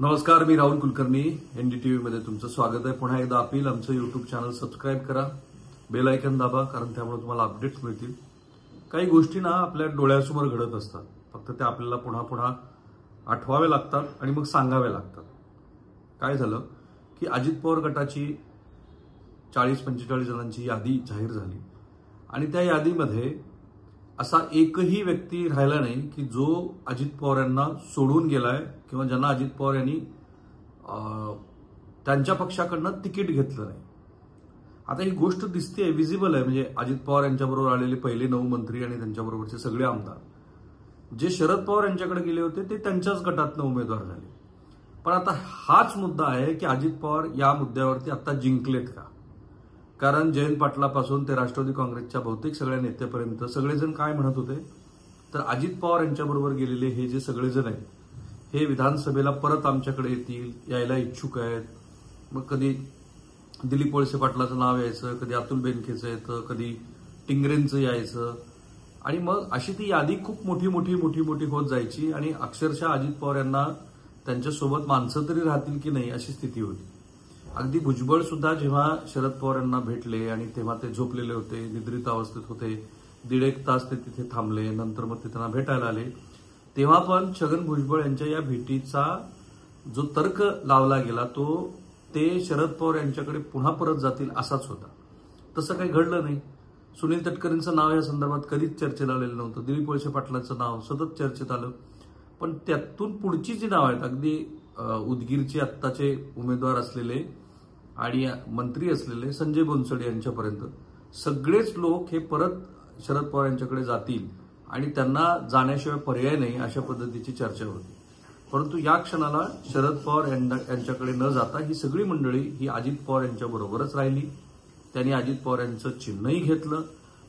नमस्कार, मी राहुल कुलकर्णी. एनडीटीव्ही मध्ये तुमचं स्वागत आहे. पुन्हा एकदा अपील, आमचं युट्यूब चॅनल सबस्क्राईब करा, बेल आयकॉन दाबा, कारण त्यामुळे तुम्हाला अपडेट्स मिळतील. काही गोष्टी ना आपल्या डोळ्यासमोर घडत असतात, फक्त त्या आपल्याला पुन्हा पुन्हा आठवावे लागतात आणि मग सांगावे लागतात. काय झालं की अजित पवार गटाची 40-45 जणांची यादी जाहीर झाली आणि त्या यादीमध्ये असा एकही व्यक्ती राहिला नाही की जो अजित पवार यांना सोडून गेलाय किंवा ज्यांना अजित पवार यांनी त्यांच्या पक्षाकडनं तिकीट घेतलं नाही. आता ही गोष्ट दिसते, विजिबल आहे. म्हणजे अजित पवार यांच्याबरोबर आलेले पहिले 9 मंत्री आणि त्यांच्याबरोबरचे सगळे आमदार जे शरद पवार यांच्याकडे गेले होते ते त्यांच्याच गटातनं उमेदवार झाले. पण आता हाच मुद्दा आहे की अजित पवार या मुद्द्यावरती आता जिंकलेत का? कारण जयंत पाटलापासून ते राष्ट्रवादी काँग्रेसच्या बहुतेक सगळ्या नेत्यापर्यंत सगळेजण काय म्हणत होते, तर अजित पवार यांच्याबरोबर गेलेले हे जे सगळेजण आहेत हे विधानसभेला परत आमच्याकडे येतील, यायला इच्छुक आहेत. मग कधी दिलीप वळसे पाटलाचं नाव यायचं, कधी अतुल बेनकेचं येतं, कधी टिंगरेंचं यायचं आणि मग अशी ती यादी खूप मोठी होत जायची आणि अक्षरशः अजित पवार यांना त्यांच्यासोबत माणसं तरी राहतील की नाही अशी स्थिती होती. अगदी भुजबळ सुद्धा जेव्हा शरद पवार यांना भेटले आणि तेव्हा ते झोपलेले होते, निद्रित अवस्थेत होते, 1.5 तास ते तिथे थांबले, नंतर मग ते त्यांना भेटायला आले, तेव्हा पण छगन भुजबळ यांच्या या भेटीचा जो तर्क लावला गेला तो ते शरद पवार यांच्याकडे पुन्हा परत जातील असाच होता. तसं काही घडलं नाही. सुनील तटकरेंचं नाव या संदर्भात कधीच चर्चेला आलेलं नव्हतं. दिलीप वळसे पाटलांचं नाव सतत चर्चेत आलं, पण त्यातून पुढची जी नाव आहेत, अगदी उदगीरचे आत्ताचे उमेदवार असलेले आणि मंत्री असलेले संजय बनसोडे यांच्यापर्यंत सगळेच लोक हे परत शरद पवार यांच्याकडे जातील आणि त्यांना जाण्याशिवाय पर्याय नाही अशा पद्धतीची चर्चा होती. परंतु या क्षणाला शरद पवार यांच्याकडे न जाता ही सगळी मंडळी ही अजित पवार यांच्याबरोबरच राहिली. त्यांनी अजित पवार यांचं चिन्हही घेतलं.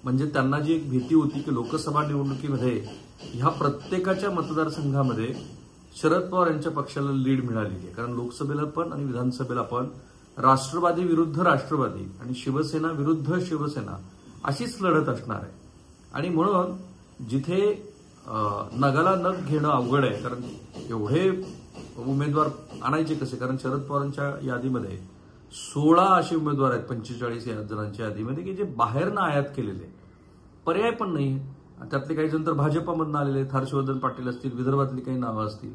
म्हणजे त्यांना जी एक भीती होती की लोकसभा निवडणुकीमध्ये ह्या प्रत्येकाच्या मतदारसंघामध्ये शरद पवार यांच्या पक्षाला लीड मिळालेली आहे. कारण लोकसभेला पण आणि विधानसभेला पण राष्ट्रवादी विरुद्ध राष्ट्रवादी आणि शिवसेना विरुद्ध शिवसेना अशीच लढत असणार आहे. आणि म्हणून जिथे नगाला नग घेणं अवघड आहे, कारण एवढे उमेदवार आणायचे कसे? कारण शरद पवारांच्या यादीमध्ये 16 असे उमेदवार आहेत 45 जणांच्या यादीमध्ये की जे बाहेरनं आयात केलेले, पर्याय पण नाही. त्यातले काही जण तर भाजपामधून आलेले आहेत, हर्षवर्धन पाटील असतील, विदर्भातली काही नावं असतील.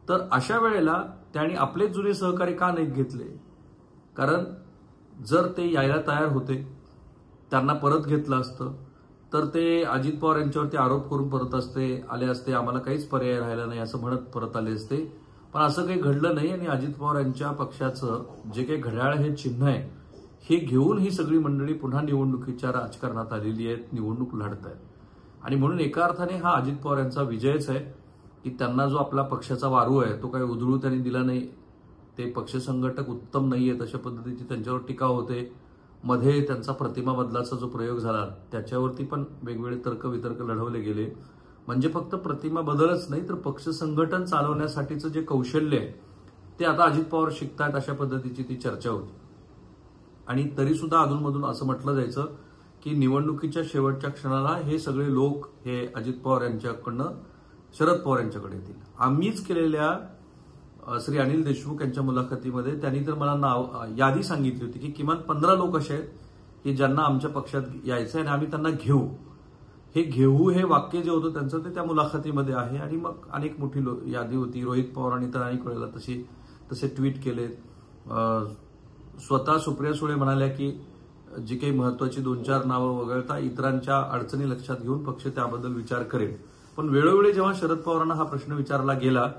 तर अशा वेळेला त्यांनी आपले जुने सहकारी का नाही घेतले? कारण जर ते यायला तयार होते, त्यांना परत घेतलं असतं तर ते अजित पवार यांच्यावरती आरोप करून परत आले असते, आम्हाला काहीच पर्याय राहिला नाही असं म्हणत परत आले असते. पण असं काही घडलं नाही आणि अजित पवार यांच्या पक्षाचं जे काही घड्याळ हे चिन्ह आहे हे घेऊन ही सगळी मंडळी पुन्हा निवडणुकीच्या राजकारणात आलेली आहेत, निवडणूक लढत आहेत. आणि म्हणून एका अर्थाने हा अजित पवार यांचा विजयच आहे की त्यांना जो आपला पक्षाचा वारू आहे तो काही उधळू त्यांनी दिला नाही. ते पक्ष संघटक उत्तम नाहीयेत अशा पद्धतीची त्यांच्यावर टीका होते. मध्ये त्यांचा प्रतिमा बदलाचा जो प्रयोग झाला त्याच्यावरती पण वेगवेगळे तर्कवितर्क लढवले गेले. म्हणजे फक्त प्रतिमा बदलच नाही तर पक्ष संघटन चालवण्यासाठीचं जे कौशल्य आहे ते आता अजित पवार शिकतायत अशा पद्धतीची ती चर्चा होती. आणि तरी सुद्धा अधूनमधून असं म्हटलं जायचं की निवडणुकीच्या शेवटच्या क्षणाला हे सगळे लोक हे अजित पवार यांच्याकडनं शरद पवार यांच्याकडे येतील. आम्हीच केलेल्या श्री अनिल देशमुख यांच्या मुलाखतीमध्ये त्यांनी तर मला यादी सांगितली होती की किमान 15 लोक असे आहेत की ज्यांना आमच्या पक्षात यायचं आहे आणि आम्ही त्यांना घेऊ. हे घेऊ हे वाक्य जे होतं त्यांचं ते त्या मुलाखतीमध्ये आहे. आणि मग अनेक मोठी यादी होती. रोहित पवारांनी तर अनेक वेळेला तसे ट्विट केले. स्वतः सुप्रिया सुळे म्हणाल्या की जी काही महत्वाची 2-4 नावं वगळता इतरांच्या अडचणी लक्षात घेऊन पक्ष त्याबद्दल विचार करेल. पण वेळोवेळी जेव्हा शरद पवारांना हा प्रश्न विचारला गेला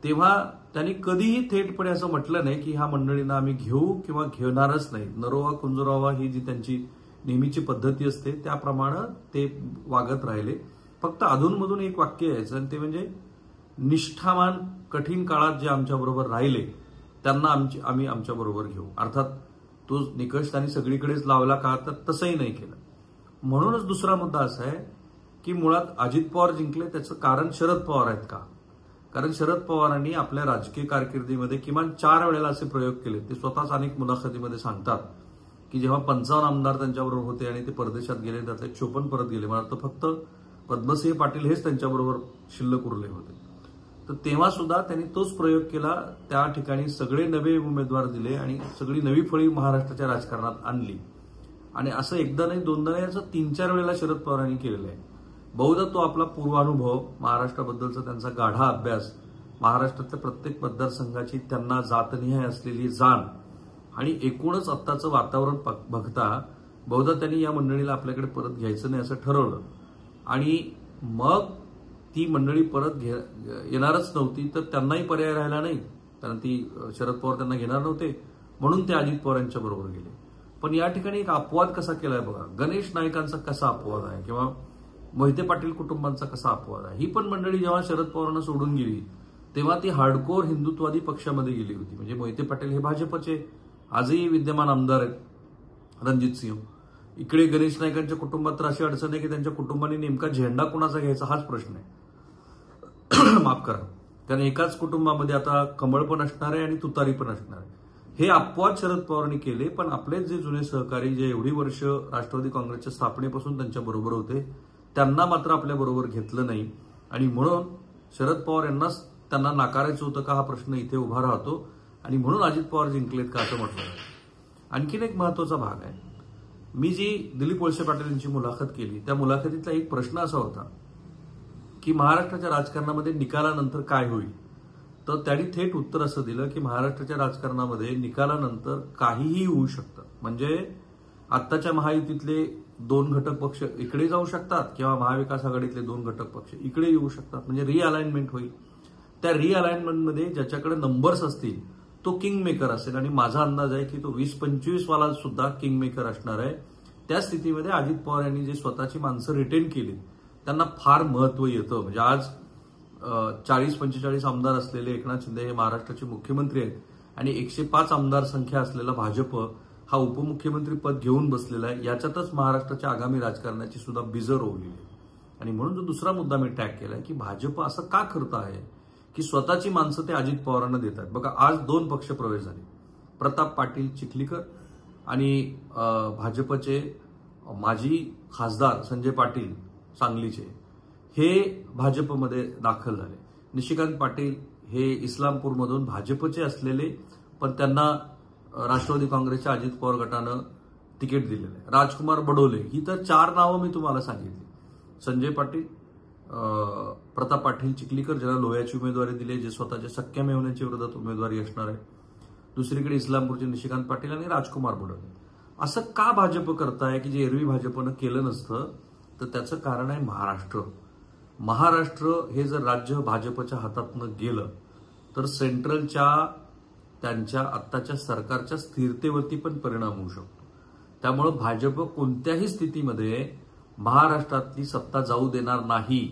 तेव्हा त्यांनी कधीही थेटपणे असं म्हटलं नाही की ह्या मंडळींना आम्ही घेऊ किंवा घेणारच नाही. नरोवा कुंजरोवा ही जी त्यांची नेहमीची पद्धती असते त्याप्रमाणे ते वागत राहिले. फक्त अधूनमधून एक वाक्य यायचं आणि ते म्हणजे निष्ठावान कठीण काळात जे आमच्याबरोबर राहिले त्यांना आम्ही आमच्याबरोबर घेऊ. अर्थात तो निकष त्यांनी सगळीकडेच लावला का, तर तसंही नाही केलं. म्हणूनच दुसरा मुद्दा असा आहे की मुळात अजित पवार जिंकले त्याचं कारण शरद पवार आहेत का? कारण शरद पवारांनी आपल्या राजकीय कारकिर्दीमध्ये किमान 4 वेळेला असे प्रयोग केले. ते स्वतःच अनेक मुलाखतीमध्ये सांगतात की जेव्हा 55 आमदार त्यांच्याबरोबर होते आणि ते परदेशात गेले त्यातले 54 परत गेले. मला तर फक्त पद्मसिंह पाटील हेच त्यांच्याबरोबर शिल्लक उरले होते. तर तेव्हा सुद्धा त्यांनी तोच प्रयोग केला. त्या ठिकाणी सगळे नवे उमेदवार दिले आणि सगळी नवी फळी महाराष्ट्राच्या राजकारणात आणली. आणि असं एकदा नाही दोनदा नाही, असं 3-4 वेळेला शरद पवारांनी केलेलं आहे. बहुधा तो आपला पूर्वानुभव, महाराष्ट्राबद्दलचा त्यांचा गाढा अभ्यास, महाराष्ट्रातल्या प्रत्येक मतदारसंघाची त्यांना जातनिहाय असलेली जाण आणि एकूणच आत्ताचं वातावरण बघता बहुधा त्यांनी या मंडळीला आपल्याकडे परत घ्यायचं नाही असं ठरवलं. आणि मग ती मंडळी परत येणारच नव्हती, तर त्यांनाही पर्याय राहिला नाही, कारण ती शरद पवार त्यांना घेणार नव्हते, म्हणून ते अजित पवार यांच्या बरोबर गेले. पण या ठिकाणी एक अपवाद कसा केलाय बघा. गणेश नाईकांचा कसा अपवाद आहे किंवा मोहिते पाटील कुटुंबांचा कसा अपवाद आहे. ही पण मंडळी जेव्हा शरद पवारांना सोडून गेली तेव्हा ती हार्डकोर हिंदुत्वादी पक्षामध्ये गेली होती. म्हणजे मोहिते पाटील हे भाजपचे आजही विद्यमान आमदार आहेत, रणजित सिंह. इकडे गणेश नाईकांच्या कुटुंबात तर अशी अडचण आहे की त्यांच्या कुटुंबाने नेमका झेंडा कोणाचा घ्यायचा हाच प्रश्न आहे. माफ करा, कारण एकाच कुटुंबामध्ये आता कमळ पण असणार आहे आणि तुतारी पण असणार आहे. हे अपवाद शरद पवारांनी केले. पण आपले जे जुने सहकारी जे एवढी वर्ष राष्ट्रवादी काँग्रेसच्या स्थापनेपासून त्यांच्या बरोबर होते त्यांना मात्र आपल्या बरोबर घेतलं नाही. आणि म्हणून शरद पवार यांनाच त्यांना नाकारायचं होतं का हा प्रश्न इथे उभा राहतो. आणि म्हणून अजित पवार जिंकलेत का असं म्हटलं आहे. आणखीन एक महत्वाचा भाग आहे. मी जी दिलीप वळसे पाटील यांची मुलाखत केली त्या मुलाखतीतला एक प्रश्न असा होता की महाराष्ट्राच्या राजकारणामध्ये निकालानंतर काय होईल. तर त्यांनी थेट उत्तर असं दिलं की महाराष्ट्राच्या राजकारणामध्ये निकालानंतर काहीही होऊ शकतं. म्हणजे आत्ताच्या महायुतीतले 2 घटक पक्ष इकडे जाऊ शकतात किंवा महाविकास आघाडीतले 2 घटक पक्ष इकडे येऊ शकतात. म्हणजे रिअलाइनमेंट होईल. त्या रिअलाइनमेंटमध्ये ज्याच्याकडे नंबर्स असतील तो किंग मेकर असेल. आणि माझा अंदाज आहे की तो 20-25 वाला सुद्धा किंग मेकर असणार आहे. त्या स्थितीमध्ये अजित पवार यांनी जे स्वतःची माणसं रिटेन केली त्यांना फार महत्व येतं. म्हणजे आज 40-45 आमदार असलेले एकनाथ शिंदे हे महाराष्ट्राचे मुख्यमंत्री आहेत आणि 105 आमदार संख्या असलेला भाजप हा उपमुख्यमंत्री पद घेऊन बसलेला आहे. याच्यातच महाराष्ट्राच्या आगामी राजकारणाची सुद्धा बीजं रोवलेली आहे. आणि म्हणून जो दुसरा मुद्दा मी टॅग केलाय की भाजप असं का करत आहे की स्वतःची माणसं ते अजित पवारांना देतात. बघा, आज 2 पक्ष प्रवेश झाले. प्रताप पाटील चिखलीकर आणि भाजपचे माजी खासदार संजय पाटील सांगलीचे हे भाजपमध्ये दाखल झाले. निशिकांत पाटील हे इस्लामपूरमधून भाजपचे असलेले पण त्यांना राष्ट्रवादी काँग्रेसच्या अजित पवार गटानं तिकीट दिलेलं आहे. राजकुमार बडोले ही तर 4 नावं मी तुम्हाला सांगितली. संजय पाटील, प्रताप पाटील चिखलीकर ज्याला लोह्याची उमेदवारी दिली जे स्वतःच्या सख्या मेहण्याच्या विरोधात उमेदवारी असणार आहे. दुसरीकडे इस्लामपूरचे निशिकांत पाटील आणि राजकुमार बडोले. असं का भाजप करताय की जे एरवी भाजपनं केलं नसतं. तर त्याचं कारण आहे महाराष्ट्र. महाराष्ट्र हे जर राज्य भाजपच्या हातातनं गेलं तर सेंट्रलच्या त्यांच्या आत्ताच्या सरकारच्या स्थिरतेवरती पण परिणाम होऊ शकतो. त्यामुळे भाजप कोणत्याही स्थितीमध्ये महाराष्ट्रातली सत्ता जाऊ देणार नाही.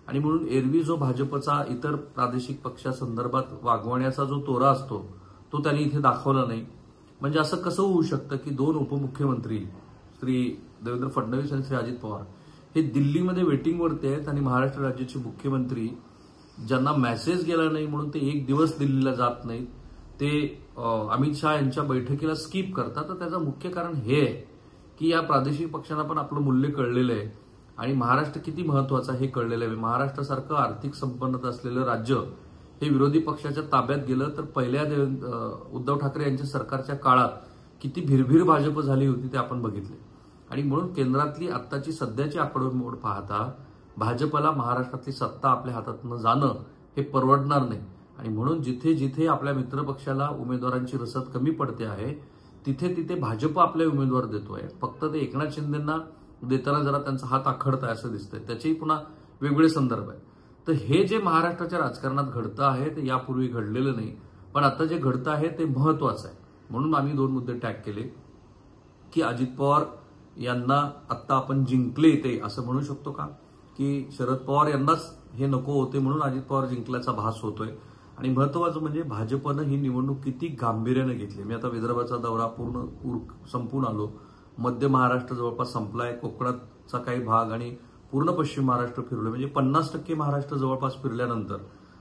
आणि म्हणून एरवी जो भाजपचा इतर प्रादेशिक पक्षासंदर्भात वागवण्याचा जो तोरा असतो तो त्यांनी इथे दाखवला नाही. म्हणजे असं कसं होऊ शकतं की 2 उपमुख्यमंत्री श्री देवेंद्र फडणवीस आणि श्री अजित पवार हे दिल्लीमध्ये वेटिंगवरती आहेत आणि महाराष्ट्र राज्याचे मुख्यमंत्री ज्यांना मेसेज गेला नाही म्हणून ते 1 दिवस दिल्लीला जात नाहीत, ते अमित शहा यांच्या बैठकीला स्किप करतात. तर त्याचं मुख्य कारण हे आहे की या प्रादेशिक पक्षांना पण आपलं मूल्य कळलेलं आहे आणि महाराष्ट्र किती महत्वाचा हे कळलेलं आहे. महाराष्ट्रासारखं आर्थिक संपन्नता असलेलं राज्य हे विरोधी पक्षाच्या ताब्यात गेलं तर पहिल्या उद्धव ठाकरे यांच्या सरकारच्या काळात किती भिरभिर भाजप झाली होती ते आपण बघितले. आणि म्हणून केंद्रातली आत्ताची सध्याची आकडेमोड पाहता भाजपला महाराष्ट्रातली सत्ता आपल्या हातातनं जाणं हे परवडणार नाही. आणि म्हणून जिथे जिथे आपल्या मित्रपक्षाला उमेदवारांची रसद कमी पडते आहे तिथे तिथे भाजप आपले उमेदवार देतोय. फक्त ते एकनाथ शिंदेंना देताना जरा त्यांचा हात आखडताय असं दिसतंय. त्याचेही पुन्हा वेगळे संदर्भ आहेत. तर हे जे महाराष्ट्राच्या राजकारणात घडतं आहे ते यापूर्वी घडलेलं नाही. पण आता जे घडतं आहे ते महत्वाचं आहे. म्हणून आम्ही 2 मुद्दे टॅग केले की अजित पवार यांना आत्ता आपण जिंकले ते असं म्हणू शकतो का की शरद पवार यांनाच हे नको होते म्हणून अजित पवार जिंकल्याचा भास होतोय. आणि महत्वाचं म्हणजे भाजपनं ही निवडणूक किती गांभीर्याने घेतली. मी आता विदर्भाचा दौरा पूर्ण संपून आलो. मध्य महाराष्ट्र जवळपास संपलाय. कोकणाचा काही भाग आणि पूर्ण पश्चिम महाराष्ट्र फिरलोय. म्हणजे 50% महाराष्ट्र जवळपास फिरल्यानंतर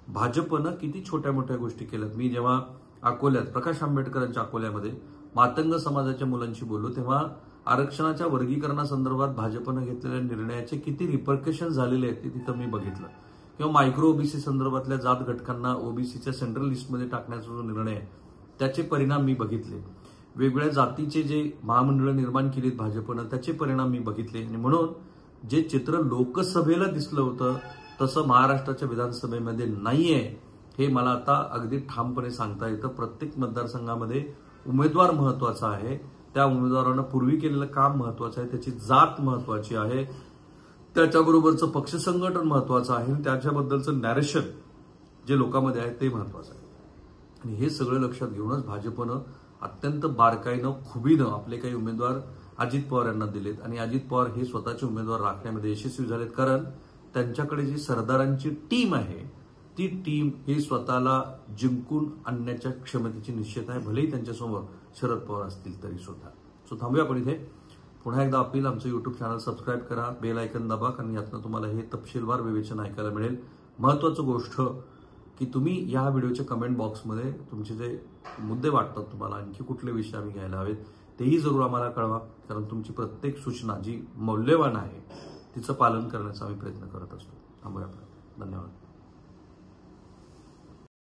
भाजपनं किती छोट्या मोठ्या गोष्टी केल्यात. मी जेव्हा अकोल्यात प्रकाश आंबेडकरांच्या अकोल्यामध्ये मातंग समाजाच्या मुलांशी बोललो तेव्हा आरक्षणाच्या वर्गीकरणासंदर्भात भाजपनं घेतलेल्या निर्णयाचे किती रिपरकशन झालेले आहेत ते तिथं मी बघितलं किंवा मायक्रो ओबीसी संदर्भातल्या जात घटकांना ओबीसीच्या सेंट्रल लिस्टमध्ये टाकण्याचा जो निर्णय आहे त्याचे परिणाम मी बघितले. वेगवेगळ्या जातीचे जे महामंडळ निर्माण केलीत भाजपनं त्याचे परिणाम मी बघितले. आणि म्हणून जे चित्र लोकसभेला दिसलं होतं तसं महाराष्ट्राच्या विधानसभेमध्ये नाहीये हे मला आता अगदी ठामपणे सांगता येतं. प्रत्येक मतदारसंघामध्ये उमेदवार महत्वाचा आहे, त्या उमेदवारानं पूर्वी केलेलं काम महत्वाचं आहे, त्याची जात महत्वाची आहे, त्याच्याबरोबरचं पक्ष संघटन महत्वाचं आहे, त्याच्याबद्दलचं नॅरेशन जे लोकांमध्ये आहे ते महत्वाचं आहे. आणि हे सगळं लक्षात घेऊनच भाजपनं अत्यंत बारकाईनं खुबीनं आपले काही उमेदवार अजित पवार यांना दिलेत. आणि अजित पवार हे स्वतःचे उमेदवार राखण्यामध्ये यशस्वी झालेत, कारण त्यांच्याकडे जी सरदारांची टीम आहे ती टीम ही स्वतःला जिंकून आणण्याच्या क्षमतेची निश्चित आहे, भलेही त्यांच्यासमोर शरद पवार असतील तरी सुद्धा. सो थांबूया आपण इथे. पुन्हा एकदा अपील, आमचं युट्यूब चॅनल सबस्क्राईब करा, बेल आयकन दाबा, कारण यातनं तुम्हाला हे तपशीलवार विवेचन ऐकायला मिळेल. महत्वाचं गोष्ट की तुम्ही या व्हिडिओच्या कमेंट बॉक्समध्ये तुमचे जे मुद्दे वाटतात तुम्हाला, आणखी कुठले विषय आम्ही घ्यायला हवेत तेही जरूर आम्हाला कळवा, कारण तुमची प्रत्येक सूचना जी मौल्यवान आहे तिचं पालन करण्याचा आम्ही प्रयत्न करत असतो. थांबूया आपण. धन्यवाद.